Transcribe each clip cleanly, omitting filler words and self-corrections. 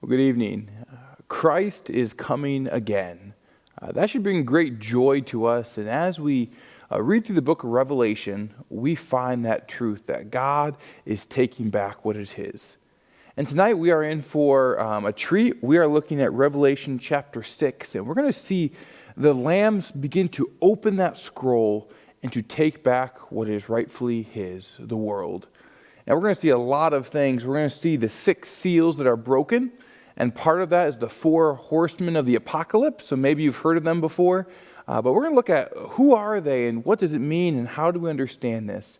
Well, good evening. Christ is coming again. That should bring great joy to us. And as we read through the book of Revelation, we find that truth that God is taking back what is His. And tonight we are in for a treat. We are looking at Revelation chapter 6, and we're going to see the lambs begin to open that scroll and to take back what is rightfully His, the world. Now we're going to see a lot of things. We're going to see the 6 seals that are broken. And part of that is the 4 horsemen of the apocalypse. So maybe you've heard of them before. But we're going to look at who are they and what does it mean and how do we understand this.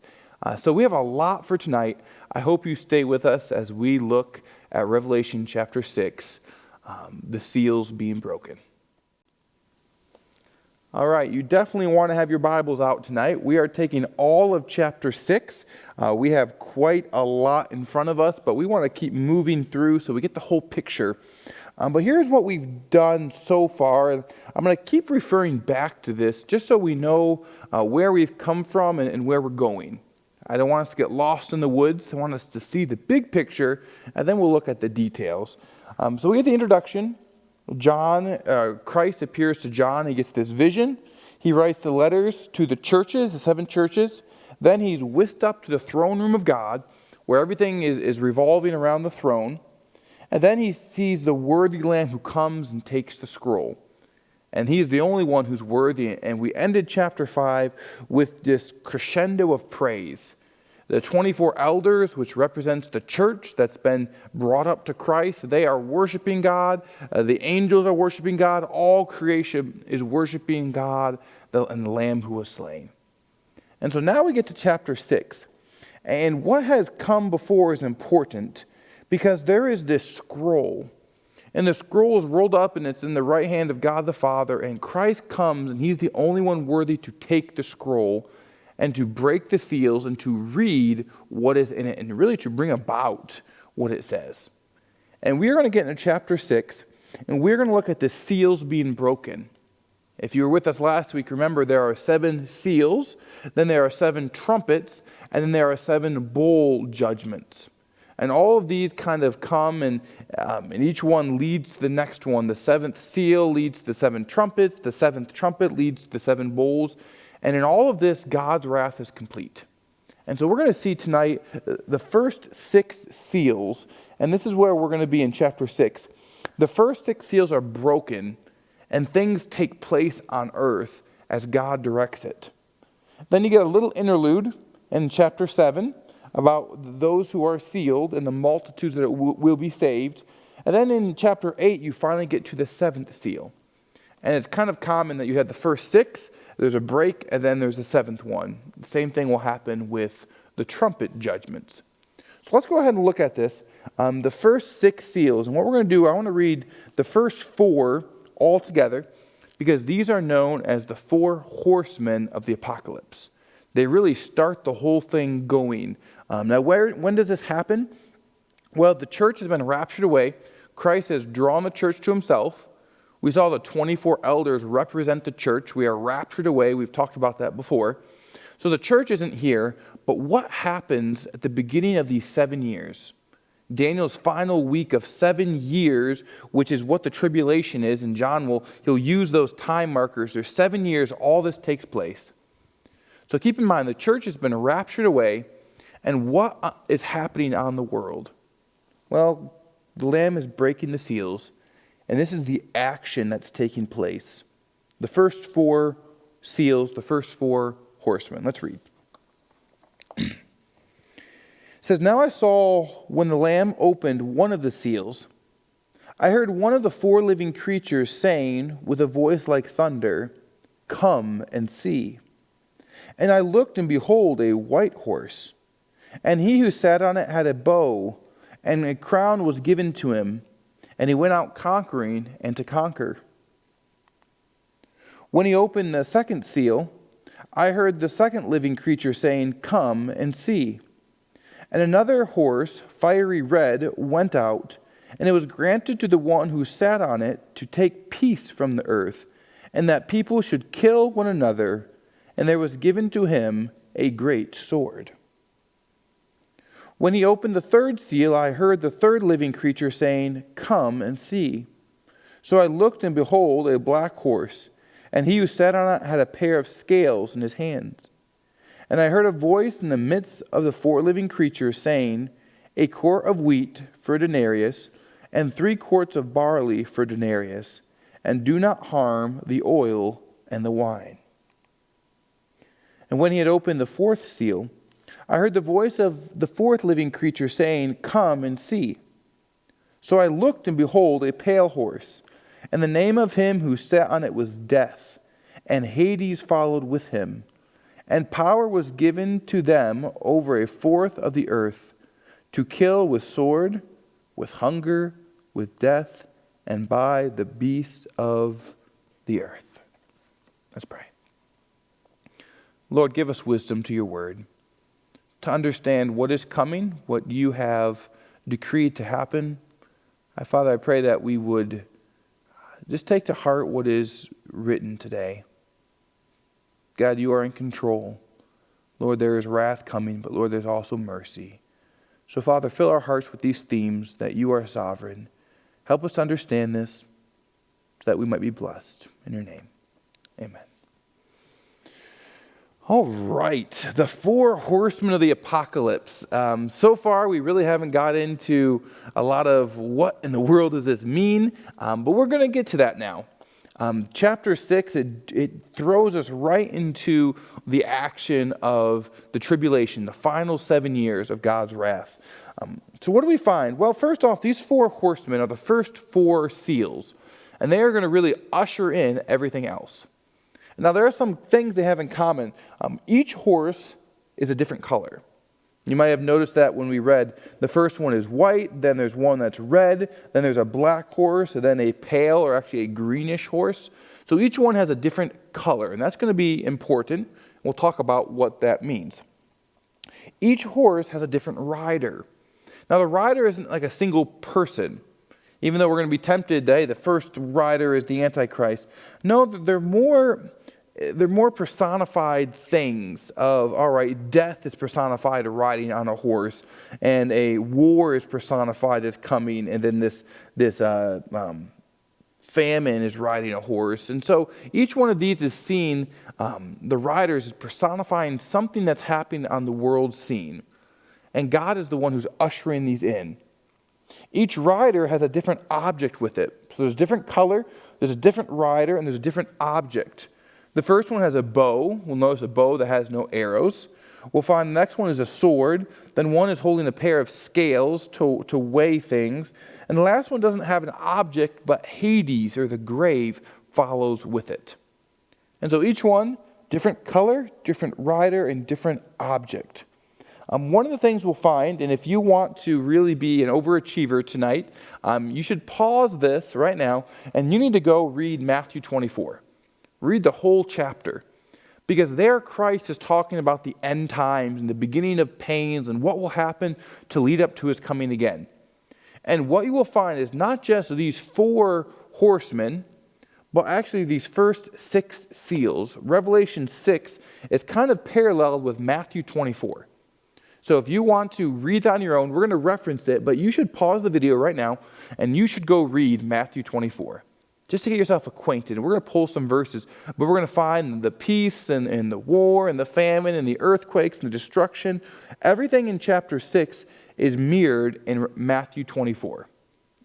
So we have a lot for tonight. I hope you stay with us as we look at Revelation chapter 6, the seals being broken. All right, you definitely want to have your Bibles out tonight. We are taking all of chapter 6. We have quite a lot in front of us, but we want to keep moving through so we get the whole picture. But here's what we've done so far. I'm going to keep referring back to this just so we know where we've come from and where we're going. I don't want us to get lost in the woods. I want us to see the big picture, and then we'll look at the details. So we get the introduction. Christ appears to John. He gets this vision. He writes the letters to the churches, the 7 churches. Then he's whisked up to the throne room of God, where everything is revolving around the throne. And then he sees the worthy Lamb who comes and takes the scroll. And he is the only one who's worthy. And we ended chapter 5 with this crescendo of praise. The 24 elders, which represents the church that's been brought up to Christ, they are worshiping God. The angels are worshiping God. All creation is worshiping God and the Lamb who was slain. And so now we get to chapter 6. And what has come before is important because there is this scroll. And the scroll is rolled up and it's in the right hand of God the Father. And Christ comes and He's the only one worthy to take the scroll and to break the seals and to read what is in it and really to bring about what it says. And we are going to get into chapter 6 and we're going to look at the seals being broken. If you were with us last week, remember there are 7 seals, then there are 7 trumpets, and then there are 7 bowl judgments. And all of these kind of come and each one leads to the next one. The 7th seal leads to the 7 trumpets. The 7th trumpet leads to the 7 bowls. And in all of this, God's wrath is complete. And so we're going to see tonight the first 6 seals. And this is where we're going to be in chapter 6. The first 6 seals are broken. And things take place on earth as God directs it. Then you get a little interlude in chapter 7 about those who are sealed and the multitudes that will be saved. And then in chapter 8, you finally get to the 7th seal. And it's kind of common that you have the first 6, there's a break, and then there's the 7th one. The same thing will happen with the trumpet judgments. So let's go ahead and look at this. The first 6 seals. And what we're going to do, I want to read the first 4 all together because these are known as the 4 horsemen of the apocalypse. They really start the whole thing going. Now, when does this happen? Well, the church has been raptured away. Christ has drawn the church to Himself. We saw the 24 elders represent the church. We are raptured away. We've talked about that before. So the church isn't here, but what happens at the beginning of these 7 years? Daniel's final week of 7 years, which is what the tribulation is, and John he'll use those time markers. There's 7 years, all this takes place. So keep in mind, the church has been raptured away, and what is happening on the world? Well, the Lamb is breaking the seals, and this is the action that's taking place. The first 4 seals, the first 4 horsemen. Let's read. It says, "Now I saw when the Lamb opened one of the seals, I heard one of the 4 living creatures saying with a voice like thunder, 'Come and see.' And I looked, and behold, a white horse. And he who sat on it had a bow, and a crown was given to him. And he went out conquering and to conquer. When he opened the 2nd seal, I heard the 2nd living creature saying, 'Come and see.' And another horse, fiery red, went out, and it was granted to the one who sat on it to take peace from the earth, and that people should kill one another. And there was given to him a great sword." When he opened the third seal, I heard the third living creature saying, "Come and see." So I looked, and behold, a black horse, and he who sat on it had a pair of scales in his hands. And I heard a voice in the midst of the four living creatures saying, "A quart of wheat for a denarius, and 3 quarts of barley for a denarius, and do not harm the oil and the wine." And when he had opened the fourth seal, I heard the voice of the fourth living creature saying, "Come and see." So I looked, and behold, a pale horse, and the name of him who sat on it was Death, and Hades followed with him. And power was given to them over a fourth of the earth, to kill with sword, with hunger, with death, and by the beasts of the earth. Let's pray. Lord, give us wisdom to your word, to understand what is coming, what you have decreed to happen. Father, I pray that we would just take to heart what is written today. God, you are in control. Lord, there is wrath coming, but Lord, there's also mercy. So, Father, fill our hearts with these themes that you are sovereign. Help us to understand this so that we might be blessed. In your name, amen. All right, the 4 horsemen of the apocalypse. So far, we really haven't got into a lot of what in the world does this mean, but we're going to get to that now. Chapter 6, it throws us right into the action of the tribulation, the final 7 years of God's wrath. So what do we find? Well, first off, these 4 horsemen are the first 4 seals, and they are going to really usher in everything else. Now, there are some things they have in common. Each horse is a different color. You might have noticed that when we read, the first one is white, then there's one that's red, then there's a black horse, and then a pale or actually a greenish horse. So each one has a different color, and that's going to be important. We'll talk about what that means. Each horse has a different rider. Now, the rider isn't like a single person. Even though we're going to be tempted today, the first rider is the Antichrist. No, they're more personified things of, all right, death is personified riding on a horse, and a war is personified as coming, and then this famine is riding a horse. And so each one of these is seen, the riders is personifying something that's happening on the world scene. And God is the one who's ushering these in. Each rider has a different object with it. So there's a different color, there's a different rider, and there's a different object. The first one has a bow. We'll notice a bow that has no arrows. We'll find the next one is a sword. Then one is holding a pair of scales to weigh things. And the last one doesn't have an object, but Hades, or the grave, follows with it. And so each one, different color, different rider, and different object. One of the things we'll find, and if you want to really be an overachiever tonight, you should pause this right now, and you need to go read Matthew 24. Read the whole chapter. Because there Christ is talking about the end times and the beginning of pains and what will happen to lead up to his coming again. And what you will find is not just these 4 horsemen, but actually these first 6 seals. Revelation 6 is kind of paralleled with Matthew 24. So if you want to read that on your own, we're going to reference it, but you should pause the video right now and you should go read Matthew 24. Just to get yourself acquainted. We're going to pull some verses, but we're going to find the peace and the war and the famine and the earthquakes and the destruction. Everything in chapter 6 is mirrored in Matthew 24.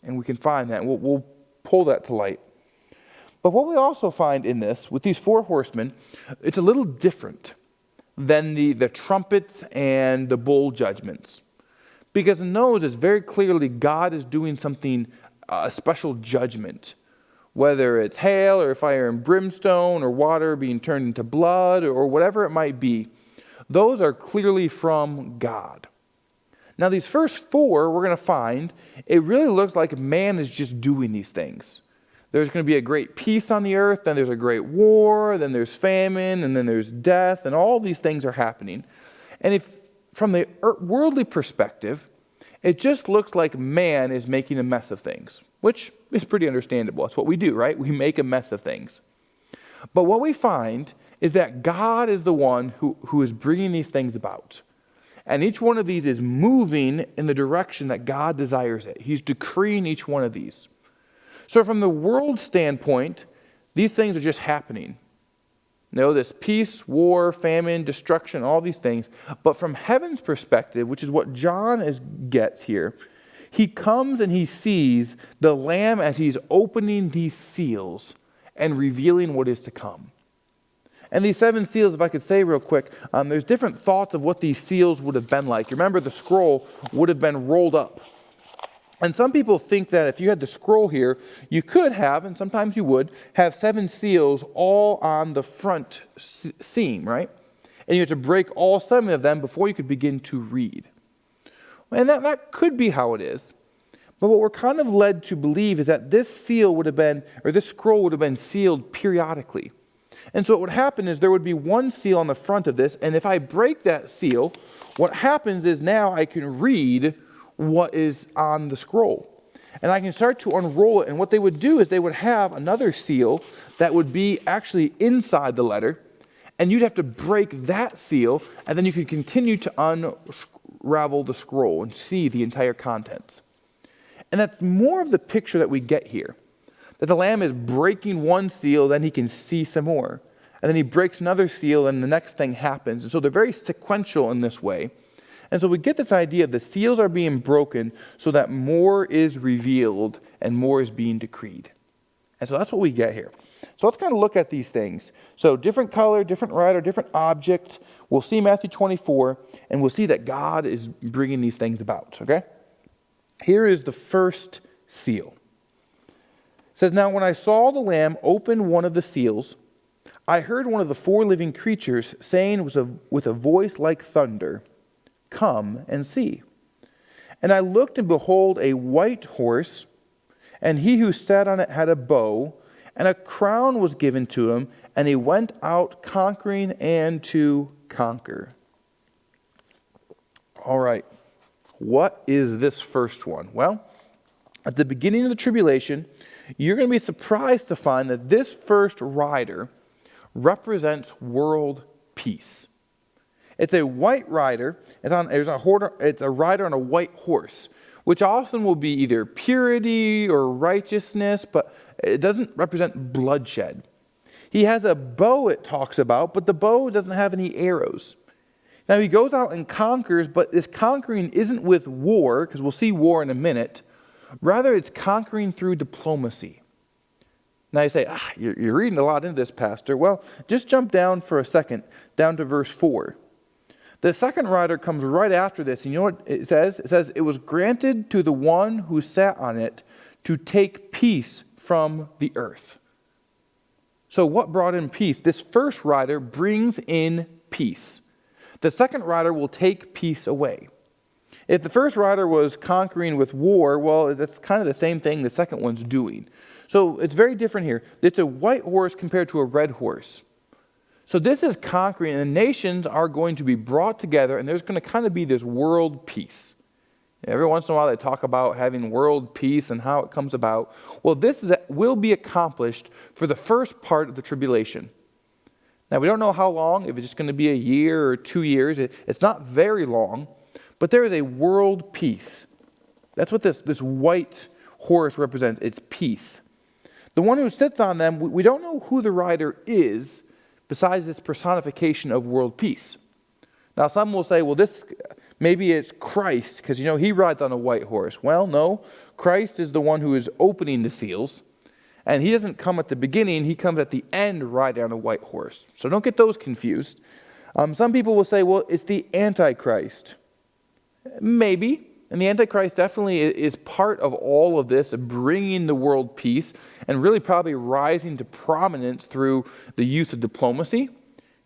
And we can find that. We'll pull that to light. But what we also find in this, with these 4 horsemen, it's a little different than the trumpets and the bowl judgments. Because in those, it's very clearly God is doing something, a special judgment. Whether it's hail or fire and brimstone or water being turned into blood or whatever it might be, those are clearly from God. Now these first 4, we're going to find, it really looks like man is just doing these things. There's going to be a great peace on the earth, then there's a great war, then there's famine, and then there's death, and all these things are happening. And if from the worldly perspective, it just looks like man is making a mess of things, which is pretty understandable. That's what we do, right? We make a mess of things. But what we find is that God is the one who is bringing these things about. And each one of these is moving in the direction that God desires it. He's decreeing each one of these. So from the world standpoint, these things are just happening. This peace, war, famine, destruction, all these things. But from heaven's perspective, which is what John gets here, he comes and he sees the Lamb as he's opening these seals and revealing what is to come. And these 7 seals, if I could say real quick, there's different thoughts of what these seals would have been like. You remember the scroll would have been rolled up. And some people think that if you had the scroll here, you could have, and sometimes you would, have 7 seals all on the front seam, right? And you had to break all 7 of them before you could begin to read. And that could be how it is. But what we're kind of led to believe is that this seal would have been, or this scroll would have been sealed periodically. And so what would happen is there would be one seal on the front of this, and if I break that seal, what happens is now I can read what is on the scroll. And I can start to unroll it, and what they would do is they would have another seal that would be actually inside the letter, and you'd have to break that seal, and then you could continue to unravel the scroll and see the entire contents. And that's more of the picture that we get here. That the Lamb is breaking one seal, then he can see some more. And then he breaks another seal, and the next thing happens. And so they're very sequential in this way. And so we get this idea of the seals are being broken so that more is revealed and more is being decreed. And so that's what we get here. So let's kind of look at these things. So different color, different rider, different object. We'll see Matthew 24, and we'll see that God is bringing these things about, okay? Here is the first seal. It says, "Now when I saw the Lamb open one of the seals, I heard one of the 4 living creatures saying with a voice like thunder, 'Come and see.' And I looked, and behold, a white horse, and he who sat on it had a bow, and a crown was given to him, and he went out conquering and to conquer." All right. What is this first one? Well, at the beginning of the tribulation, you're going to be surprised to find that this first rider represents world peace. It's a white rider. It's a rider on a white horse, which often will be either purity or righteousness, but it doesn't represent bloodshed. He has a bow, it talks about, but the bow doesn't have any arrows. Now he goes out and conquers, but this conquering isn't with war, because we'll see war in a minute. Rather, it's conquering through diplomacy. Now you say, you're reading a lot into this, Pastor. Well, just jump down for a second, down to verse 4. The second rider comes right after this, and you know what it says? It says, "It was granted to the one who sat on it to take peace from the earth." So what brought in peace? This first rider brings in peace. The second rider will take peace away. If the first rider was conquering with war, well, that's kind of the same thing the second one's doing. So it's very different here. It's a white horse compared to a red horse. So this is conquering, and the nations are going to be brought together, and there's going to kind of be this world peace. Every once in a while they talk about having world peace and how it comes about. Well, will be accomplished for the first part of the tribulation. Now, we don't know how long, if it's just going to be a year or 2 years. It's not very long, but there is a world peace. That's what this white horse represents. It's peace. The one who sits on them, we don't know who the rider is besides this personification of world peace. Now, some will say, well, maybe it's Christ, because, he rides on a white horse. Well, no. Christ is the one who is opening the seals. And he doesn't come at the beginning, he comes at the end riding on a white horse. So don't get those confused. Some people will say, well, it's the Antichrist. Maybe. And the Antichrist definitely is part of all of this, of bringing the world peace, and really probably rising to prominence through the use of diplomacy.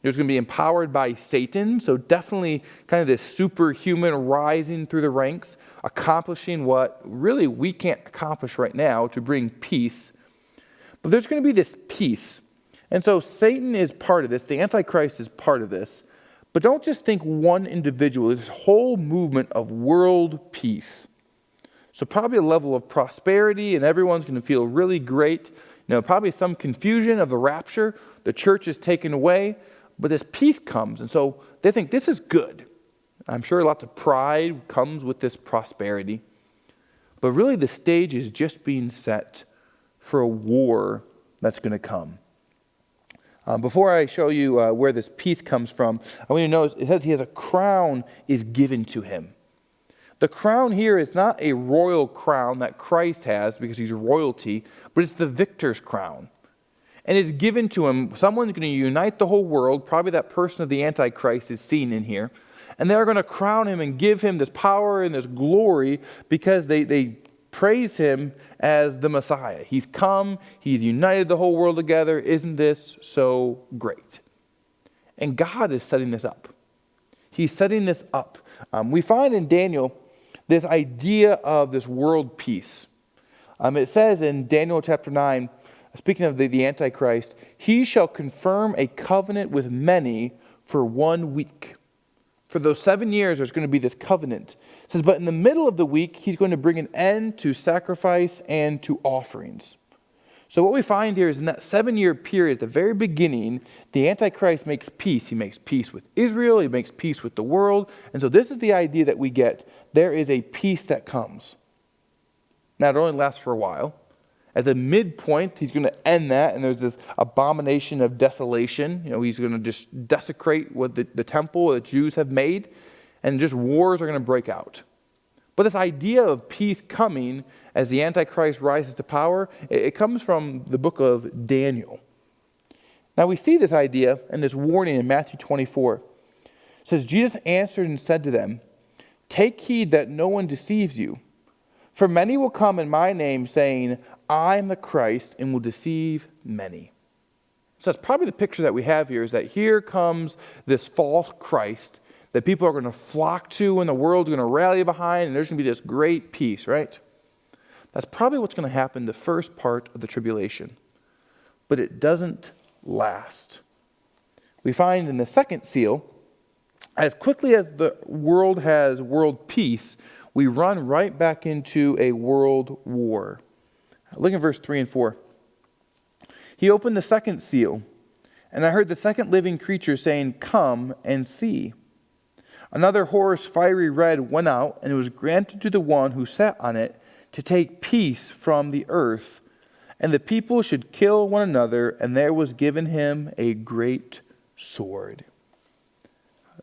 He's going to be empowered by Satan, so definitely kind of this superhuman rising through the ranks, accomplishing what really we can't accomplish right now to bring peace. But there's going to be this peace. And so Satan is part of this. The Antichrist is part of this. But don't just think one individual. There's a whole movement of world peace. So probably a level of prosperity, and everyone's going to feel really great. Probably some confusion of the rapture. The church is taken away. But this peace comes. And so they think this is good. I'm sure lots of pride comes with this prosperity. But really the stage is just being set for a war that's going to come. Before I show you where this peace comes from, I want you to notice it says he has a crown is given to him. The crown here is not a royal crown that Christ has because he's royalty, but it's the victor's crown. And it's given to him. Someone's going to unite the whole world. Probably that person of the Antichrist is seen in here. And they're going to crown him and give him this power and this glory because they praise him as the Messiah. He's come. He's united the whole world together. Isn't this so great? And God is setting this up. He's setting this up. We find in Daniel this idea of this world peace. It says in Daniel chapter 9, speaking of the Antichrist, he shall confirm a covenant with many for 1 week. For those 7 years, there's going to be this covenant. It says, but in the middle of the week, he's going to bring an end to sacrifice and to offerings. So what we find here is in that 7-year period, at the very beginning, the Antichrist makes peace. He makes peace with Israel. He makes peace with the world. And so this is the idea that we get. There is a peace that comes. Now, it only lasts for a while. At the midpoint, he's going to end that, and there's this abomination of desolation. He's going to just desecrate what the temple that Jews have made, and just wars are going to break out. But this idea of peace coming as the Antichrist rises to power, it comes from the book of Daniel. Now we see this idea and this warning in Matthew 24. It says, Jesus answered and said to them, take heed that no one deceives you. For many will come in my name saying, I am the Christ, and will deceive many. So that's probably the picture that we have here, is that here comes this false Christ that people are going to flock to and the world's going to rally behind, and there's going to be this great peace, right? That's probably what's going to happen the first part of the tribulation. But it doesn't last. We find in the second seal, as quickly as the world has world peace, we run right back into a world war. Look at verse 3 and 4. He opened the second seal, and I heard the second living creature saying, come and see. Another horse, fiery red, went out, and it was granted to the one who sat on it to take peace from the earth. And the people should kill one another, and there was given him a great sword.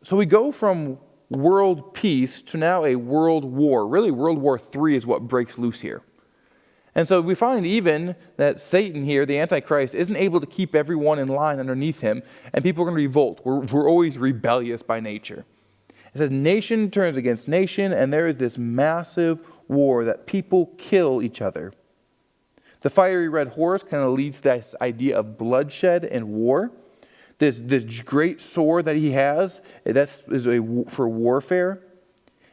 So we go from world peace to now a world war. Really, World War III is what breaks loose here. And so we find even that Satan here, the Antichrist, isn't able to keep everyone in line underneath him, and people are going to revolt. We're always rebellious by nature. It says nation turns against nation, and there is this massive war that people kill each other. The fiery red horse kind of leads to this idea of bloodshed and war. This great sword that he has, that is for warfare,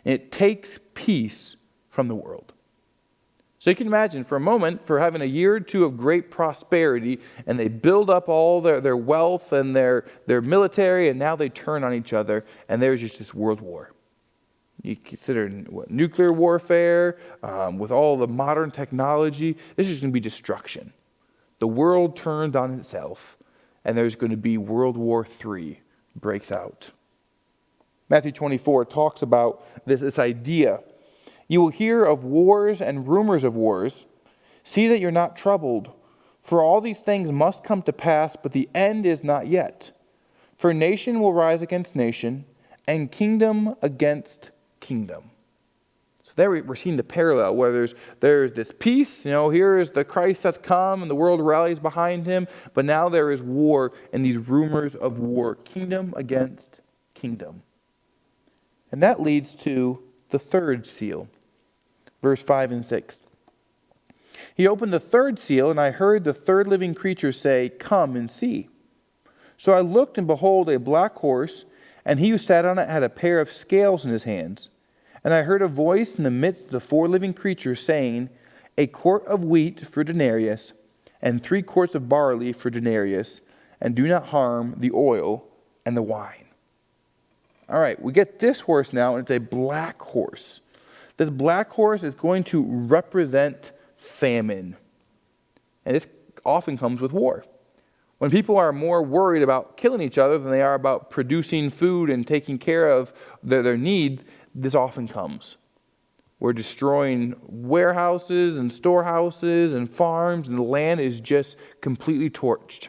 and it takes peace from the world. So you can imagine for a moment, for having a year or two of great prosperity, and they build up all their wealth and their military, and now they turn on each other, and there's just this world war. You consider nuclear warfare, with all the modern technology, this is going to be destruction. The world turned on itself, and there's going to be World War III breaks out. Matthew 24 talks about this idea. You will hear of wars and rumors of wars. See that you're not troubled, for all these things must come to pass, but the end is not yet. For nation will rise against nation, and kingdom against kingdom. So there we're seeing the parallel where there's this peace. Here is the Christ that's come, and the world rallies behind him. But now there is war and these rumors of war, kingdom against kingdom. And that leads to the third seal. Verse 5 and 6. He opened the third seal, and I heard the third living creature say, come and see. So I looked, and behold, a black horse, and he who sat on it had a pair of scales in his hands. And I heard a voice in the midst of the 4 living creatures saying, a quart of wheat for denarius, and 3 quarts of barley for denarius, and do not harm the oil and the wine. All right, we get this horse now, and it's a black horse. This black horse is going to represent famine. And this often comes with war. When people are more worried about killing each other than they are about producing food and taking care of their needs, this often comes. We're destroying warehouses and storehouses and farms, and the land is just completely torched.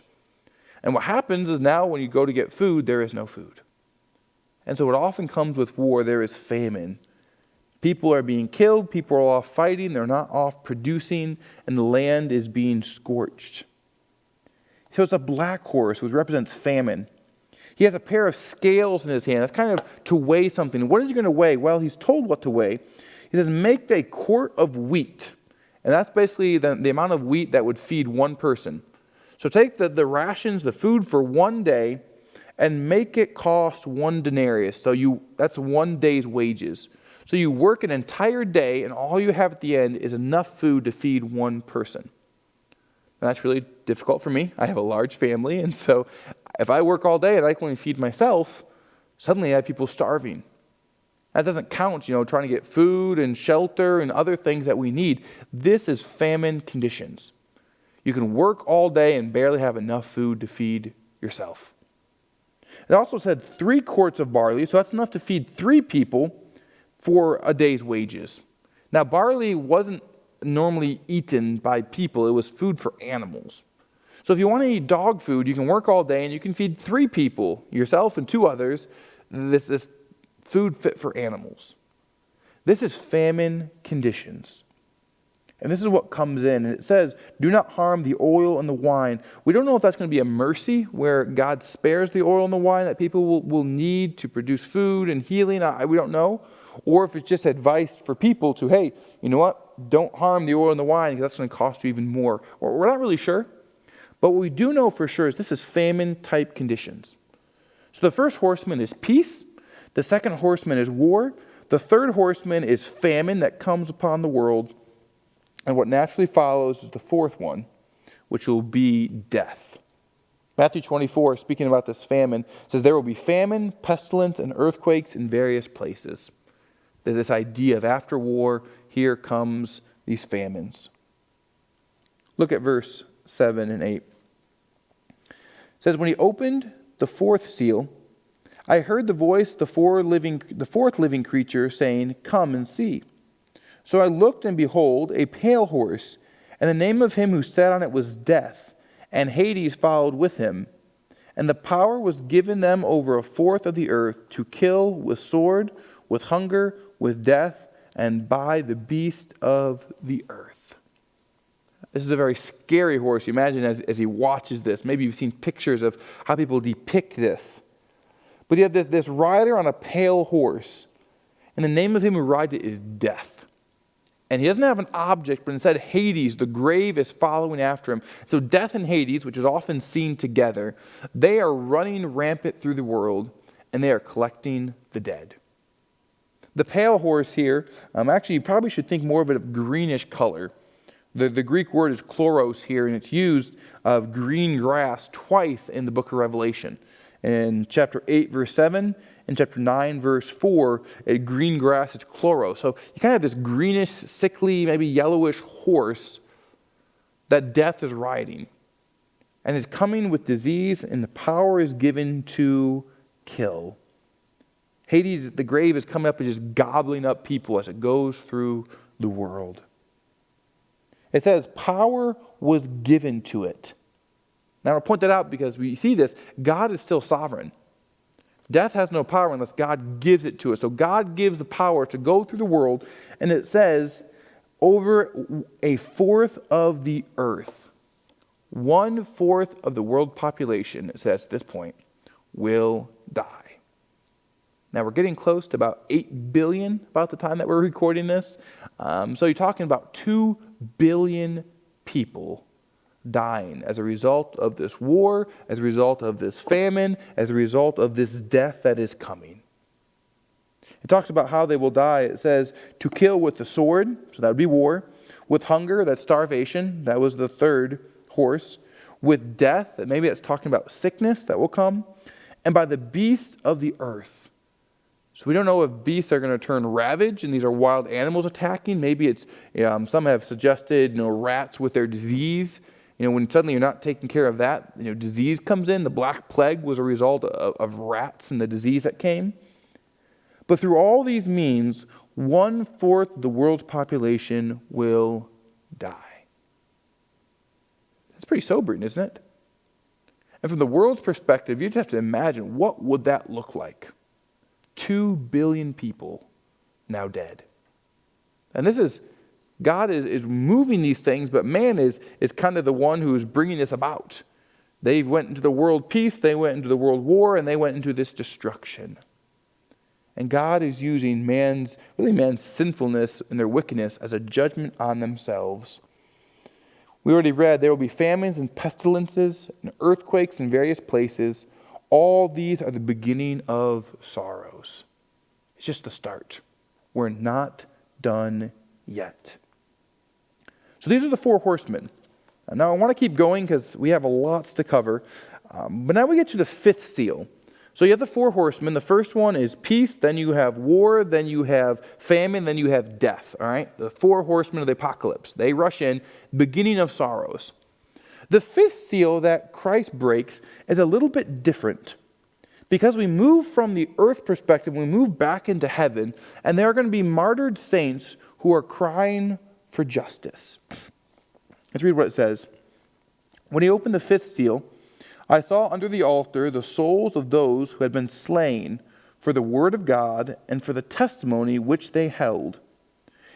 And what happens is now when you go to get food, there is no food. And so what often comes with war, there is famine. People are being killed, people are off fighting, they're not off producing, and the land is being scorched. So it's a black horse, which represents famine. He has a pair of scales in his hand. That's kind of to weigh something. What is he going to weigh? Well, he's told what to weigh. He says, make a quart of wheat. And that's basically the amount of wheat that would feed one person. So take the rations, the food for one day, and make it cost 1 denarius. So that's 1 day's wages. So you work an entire day, and all you have at the end is enough food to feed one person. And that's really difficult for me. I have a large family, and so if I work all day and I can only feed myself, suddenly I have people starving. That doesn't count, trying to get food and shelter and other things that we need. This is famine conditions. You can work all day and barely have enough food to feed yourself. It also said 3 quarts of barley, so that's enough to feed 3 people for a day's wages. Now, barley wasn't normally eaten by people. It was food for animals. So if you want to eat dog food, you can work all day and you can feed 3 people, yourself and 2 others, this food fit for animals. This is famine conditions. And this is what comes in. And it says, do not harm the oil and the wine. We don't know if that's going to be a mercy where God spares the oil and the wine that people will need to produce food and healing. We don't know. Or if it's just advice for people to, hey, you know what? Don't harm the oil and the wine because that's going to cost you even more. We're not really sure. But what we do know for sure is this is famine-type conditions. So the first horseman is peace. The second horseman is war. The third horseman is famine that comes upon the world. And what naturally follows is the fourth one, which will be death. Matthew 24, speaking about this famine, says there will be famine, pestilence, and earthquakes in various places. There's this idea of after war, here comes these famines. Look at verse 7 and 8. It says, when he opened the 4th seal, I heard the voice of the 4th living creature saying, come and see. So I looked, and behold, a pale horse, and the name of him who sat on it was Death, and Hades followed with him. And the power was given them over 1/4 of the earth to kill with sword, with hunger, with death, and by the beast of the earth. This is a very scary horse. You imagine as he watches this. Maybe you've seen pictures of how people depict this. But you have this rider on a pale horse, and the name of him who rides it is Death. And he doesn't have an object, but instead Hades, the grave, is following after him. So Death and Hades, which is often seen together, they are running rampant through the world, and they are collecting the dead. The pale horse here, actually you probably should think more of it of greenish color. The Greek word is chloros here, and it's used of green grass twice in the book of Revelation. In chapter 8, verse 7, and chapter 9, verse 4, green grass is chloros. So you kind of have this greenish, sickly, maybe yellowish horse that death is riding. And is coming with disease, and the power is given to kill. Hades, the grave, is coming up and just gobbling up people as it goes through the world. It says, power was given to it. Now, I'll point that out because we see this. God is still sovereign. Death has no power unless God gives it to us. So God gives the power to go through the world, and it says, over 1/4 of the earth, 1/4 of the world population, it says at this point, will die. Now, we're getting close to about 8 billion about the time that we're recording this. So you're talking about 2 billion people dying as a result of this war, as a result of this famine, as a result of this death that is coming. It talks about how they will die. It says, to kill with the sword, so that would be war. With hunger, that's starvation. That was the third horse. With death, maybe it's talking about sickness that will come. And by the beasts of the earth. So we don't know if beasts are going to turn ravage, and these are wild animals attacking. Maybe it's, some have suggested, rats with their disease, When suddenly you're not taking care of that, disease comes in. The Black Plague was a result of rats and the disease that came. But through all these means, 1/4 of the world's population will die. That's pretty sobering, isn't it? And from the world's perspective, you just have to imagine, what would that look like? 2 billion people now dead. And God is moving these things, but man is kind of the one who is bringing this about. They went into the world peace, they went into the world war, and they went into this destruction. And God is using man's sinfulness and their wickedness as a judgment on themselves. We already read, there will be famines and pestilences and earthquakes in various places. All these are the beginning of sorrows. It's just the start. We're not done yet. So these are the 4 horsemen. Now I want to keep going because we have lots to cover. But now we get to the 5th seal. So you have the 4 horsemen. The first one is peace, then you have war, then you have famine, then you have death. All right? The 4 horsemen of the apocalypse. They rush in, beginning of sorrows. The 5th seal that Christ breaks is a little bit different. Because we move from the earth perspective, we move back into heaven, and there are going to be martyred saints who are crying for justice. Let's read what it says. When he opened the 5th seal, I saw under the altar the souls of those who had been slain for the word of God and for the testimony which they held.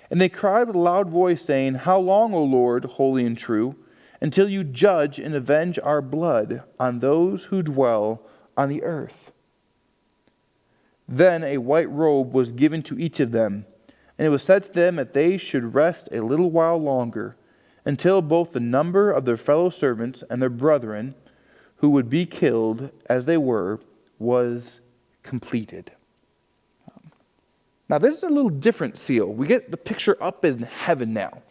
And they cried with a loud voice, saying, How long, O Lord, holy and true, until you judge and avenge our blood on those who dwell on the earth? Then a white robe was given to each of them, and it was said to them that they should rest a little while longer, until both the number of their fellow servants and their brethren, who would be killed as they were, was completed. Now this is a little different seal. We get the picture up in heaven now.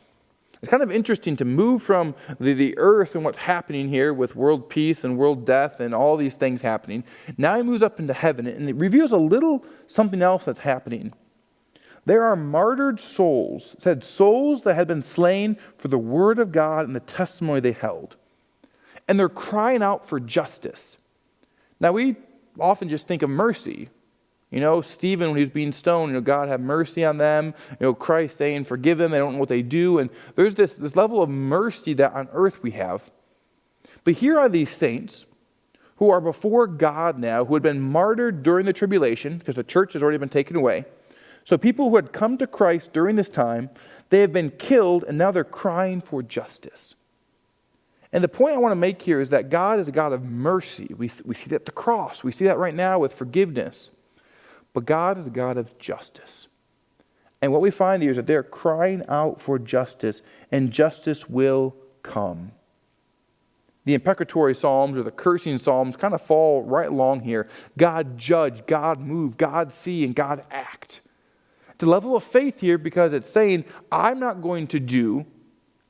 It's kind of interesting to move from the earth and what's happening here with world peace and world death and all these things happening. Now he moves up into heaven, and it reveals a little something else that's happening. There are martyred souls, it said souls that had been slain for the word of God and the testimony they held. And they're crying out for justice. Now we often just think of mercy. Stephen, when he was being stoned, God have mercy on them. Christ saying, forgive them, they don't know what they do. And there's this level of mercy that on earth we have. But here are these saints who are before God now, who had been martyred during the tribulation, because the church has already been taken away. So people who had come to Christ during this time, they have been killed, and now they're crying for justice. And the point I want to make here is that God is a God of mercy. We see that at the cross. We see that right now with forgiveness. But God is a God of justice. And what we find here is that they're crying out for justice, and justice will come. The imprecatory psalms or the cursing psalms kind of fall right along here. God judge, God move, God see, and God act. It's a level of faith here because it's saying, I'm not going to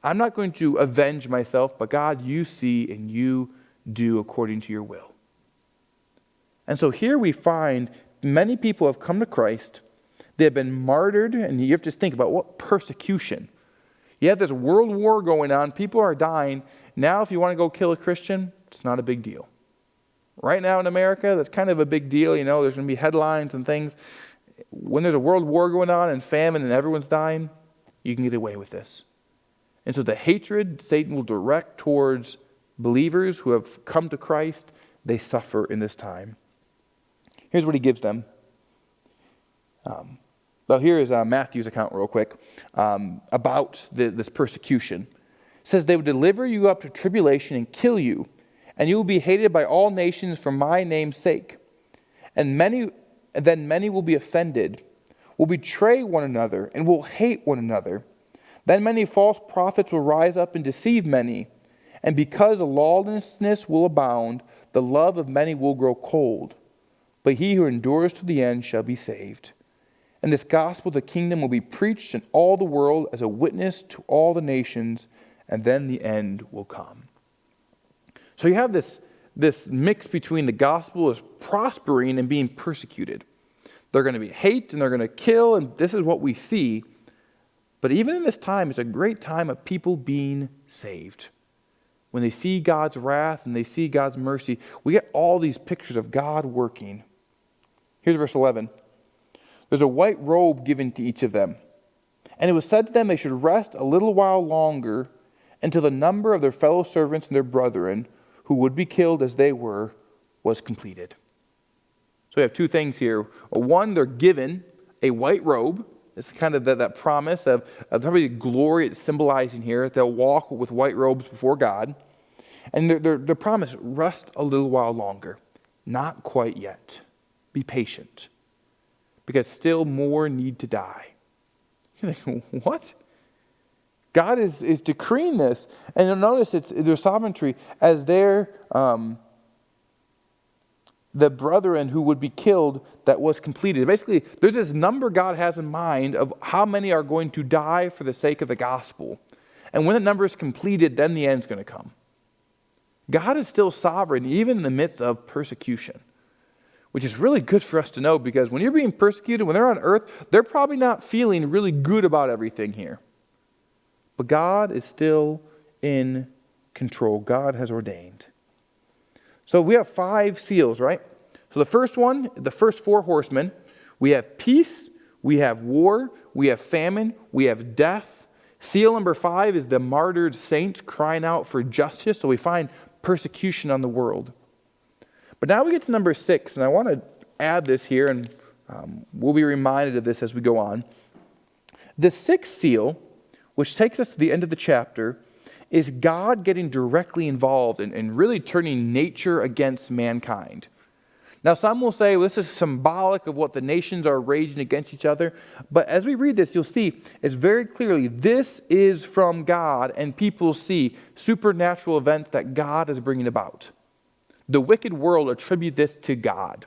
avenge myself, but God, you see and you do according to your will. And so here we find many people have come to Christ. They have been martyred, and you have to think about what persecution. You have this world war going on. People are dying. Now, if you want to go kill a Christian, it's not a big deal. Right now in America, that's kind of a big deal. There's going to be headlines and things. When there's a world war going on and famine and everyone's dying, you can get away with this. And so the hatred Satan will direct towards believers who have come to Christ, they suffer in this time. Here's what he gives them. Here is Matthew's account real quick about this persecution. It says, they will deliver you up to tribulation and kill you, and you will be hated by all nations for my name's sake. And then many will be offended, will betray one another, and will hate one another. Then many false prophets will rise up and deceive many. And because lawlessness will abound, the love of many will grow cold. But he who endures to the end shall be saved. And this gospel of the kingdom will be preached in all the world as a witness to all the nations, and then the end will come. So you have this mix between the gospel is prospering and being persecuted. They're going to be hate and they're going to kill, and this is what we see. But even in this time, it's a great time of people being saved. when they see God's wrath and they see God's mercy, we get all these pictures of God working. Here's verse 11. There's a white robe given to each of them. And it was said to them they should rest a little while longer until the number of their fellow servants and their brethren, who would be killed as they were, was completed. So we have two things here. One, they're given a white robe. It's kind of that promise of probably the glory it's symbolizing here. They'll walk with white robes before God. And they're promised, rest a little while longer. Not quite yet. Be patient. Because still more need to die. You're like, what? God is decreeing this. And you'll notice it's their sovereignty as their the brethren who would be killed that was completed. Basically, there's this number God has in mind of how many are going to die for the sake of the gospel. And when the number is completed, then the end's going to come. God is still sovereign, even in the midst of persecution, which is really good for us to know, because when you're being persecuted, when they're on earth, they're probably not feeling really good about everything here. But God is still in control. God has ordained. So we have 5 seals, right? So the first one, the first 4 horsemen, we have peace, we have war, we have famine, we have death. Seal number 5 is the martyred saints crying out for justice. So we find persecution on the world. But now we get to number 6, and I want to add this here, and we'll be reminded of this as we go on. The 6th seal, which takes us to the end of the chapter, is God getting directly involved and really turning nature against mankind. Now, some will say, well, this is symbolic of what the nations are raging against each other. But as we read this, you'll see it's very clearly this is from God, and people see supernatural events that God is bringing about. The wicked world attribute this to God.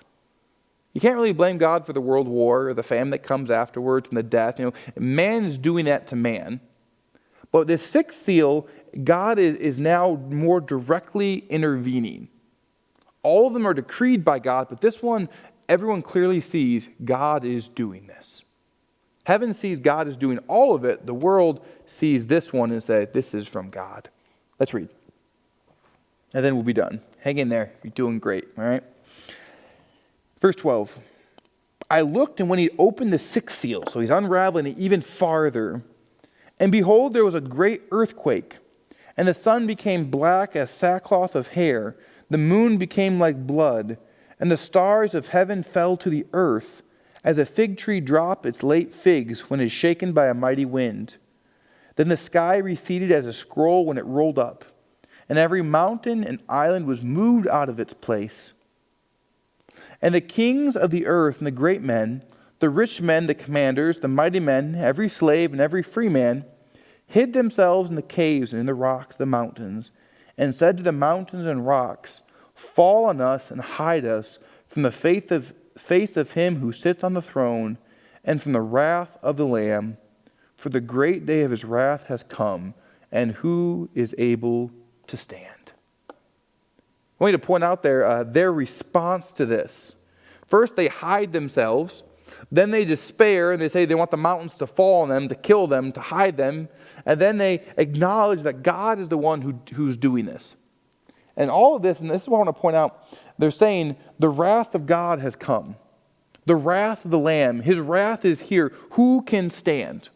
You can't really blame God for the world war or the famine that comes afterwards and the death. Man is doing that to man. But this 6th seal, God is now more directly intervening. All of them are decreed by God, but this one, everyone clearly sees God is doing this. Heaven sees God is doing all of it. The world sees this one and says, this is from God. Let's read. And then we'll be done. Hang in there. You're doing great, all right? Verse 12. I looked, and when he opened the 6th seal, so he's unraveling it even farther, and behold, there was a great earthquake, and the sun became black as sackcloth of hair, the moon became like blood, and the stars of heaven fell to the earth, as a fig tree drops its late figs when it is shaken by a mighty wind. Then the sky receded as a scroll when it rolled up, and every mountain and island was moved out of its place. And the kings of the earth and the great men, the rich men, the commanders, the mighty men, every slave and every free man, hid themselves in the caves and in the rocks, the mountains, and said to the mountains and rocks, fall on us and hide us from the face of him who sits on the throne and from the wrath of the Lamb. For the great day of his wrath has come, and who is able to stand? I want you to point out their response to this. First, they hide themselves. Then they despair, and they say they want the mountains to fall on them, to kill them, to hide them. And then they acknowledge that God is the one who's doing this. And all of this, and this is what I want to point out, they're saying the wrath of God has come. The wrath of the Lamb, his wrath is here. Who can stand?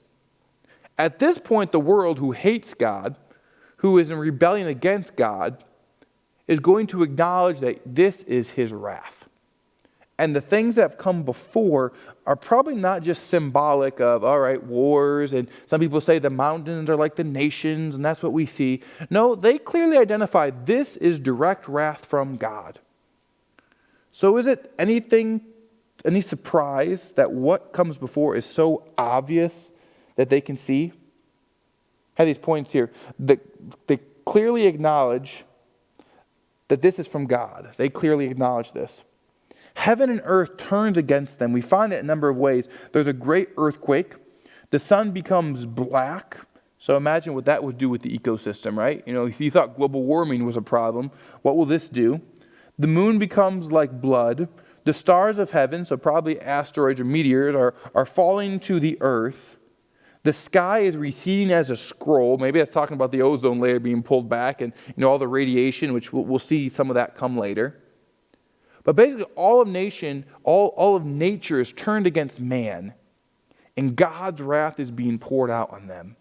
At this point, the world who hates God, who is in rebellion against God, is going to acknowledge that this is his wrath. And the things that have come before are probably not just symbolic of, all right, wars, and some people say the mountains are like the nations, and that's what we see. No, they clearly identify this is direct wrath from God. So is it any surprise that what comes before is so obvious that they can see? I have these points here. They clearly acknowledge that this is from God. They clearly acknowledge this. Heaven and earth turns against them. We find it in a number of ways. There's a great earthquake. The sun becomes black. So imagine what that would do with the ecosystem, right? If you thought global warming was a problem, what will this do? The moon becomes like blood. The stars of heaven, so probably asteroids or meteors, are falling to the earth. The sky is receding as a scroll. Maybe that's talking about the ozone layer being pulled back and all the radiation, which we'll see some of that come later. But basically all of nature is turned against man, and God's wrath is being poured out on them.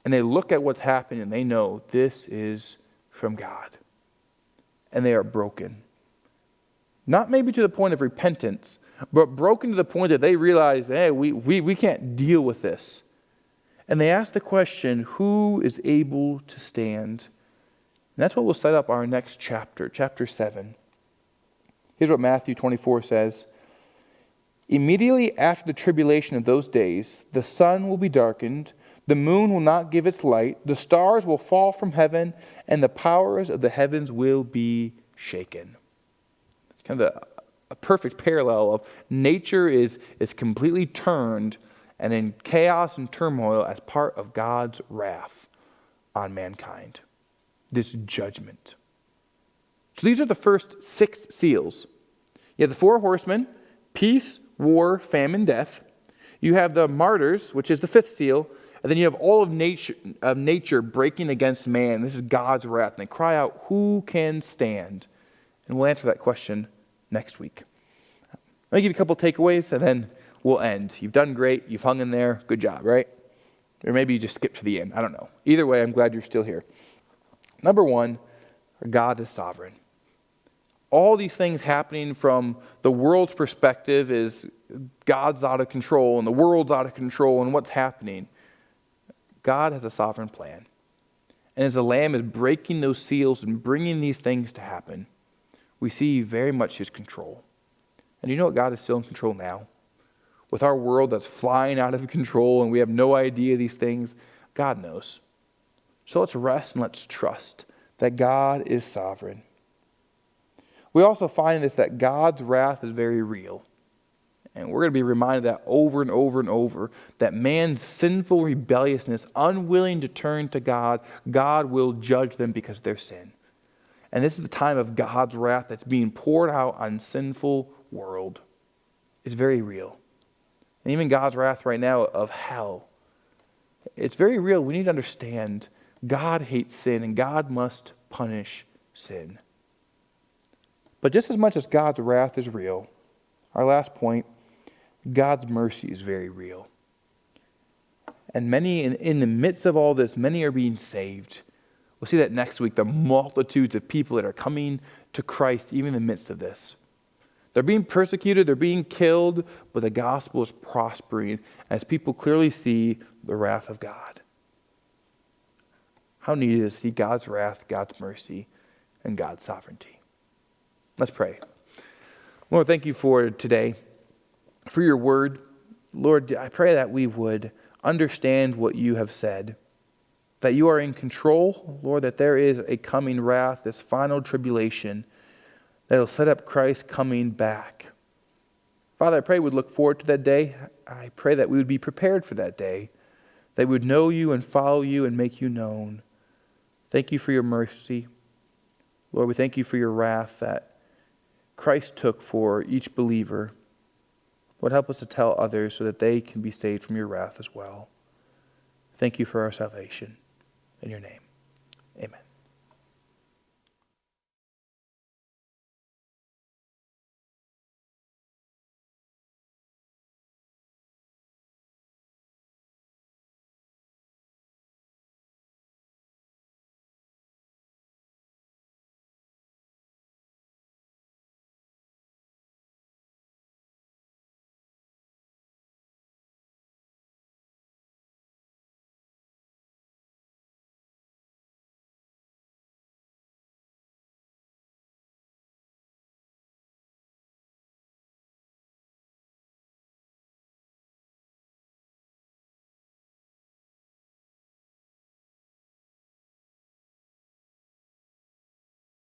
And they look at what's happening and they know this is from God. And they are broken. Not maybe to the point of repentance, but broken to the point that they realize, hey, we can't deal with this. And they ask the question, who is able to stand? And that's what we'll set up our next chapter, chapter 7. Here's what Matthew 24 says. Immediately after the tribulation of those days, the sun will be darkened, the moon will not give its light, the stars will fall from heaven, and the powers of the heavens will be shaken. It's kind of a perfect parallel of nature is completely turned and in chaos and turmoil as part of God's wrath on mankind. This judgment. So these are the first 6 seals. You have the 4 horsemen, peace, war, famine, death. You have the martyrs, which is the 5th seal. And then you have all of nature breaking against man. This is God's wrath. And they cry out, who can stand? And we'll answer that question next week. Let me give you a couple takeaways, and then we'll end. You've done great. You've hung in there. Good job, right? Or maybe you just skipped to the end. I don't know. Either way, I'm glad you're still here. Number 1, God is sovereign. All these things happening from the world's perspective is God's out of control and the world's out of control and what's happening. God has a sovereign plan. And as the Lamb is breaking those seals and bringing these things to happen, we see very much his control. And you know what? God is still in control now. With our world that's flying out of control and we have no idea these things, God knows. So let's rest and let's trust that God is sovereign. We also find this that God's wrath is very real. And we're going to be reminded that over and over and over, that man's sinful rebelliousness, unwilling to turn to God, God will judge them because of their sin. And this is the time of God's wrath that's being poured out on sinful world. It's very real. And even God's wrath right now of hell. It's very real. We need to understand God hates sin and God must punish sin. But just as much as God's wrath is real, our last point, God's mercy is very real. And many, in the midst of all this, many are being saved. We'll see that next week, the multitudes of people that are coming to Christ, even in the midst of this. They're being persecuted, they're being killed, but the gospel is prospering as people clearly see the wrath of God. How neat it is to see God's wrath, God's mercy, and God's sovereignty. Let's pray. Lord, thank you for today, for your word. Lord, I pray that we would understand what you have said, that you are in control, Lord, that there is a coming wrath, this final tribulation that will set up Christ coming back. Father, I pray we'd look forward to that day. I pray that we would be prepared for that day, that we would know you and follow you and make you known. Thank you for your mercy. Lord, we thank you for your wrath that Christ took for each believer. Lord, help us to tell others so that they can be saved from your wrath as well. Thank you for our salvation. In your name, amen.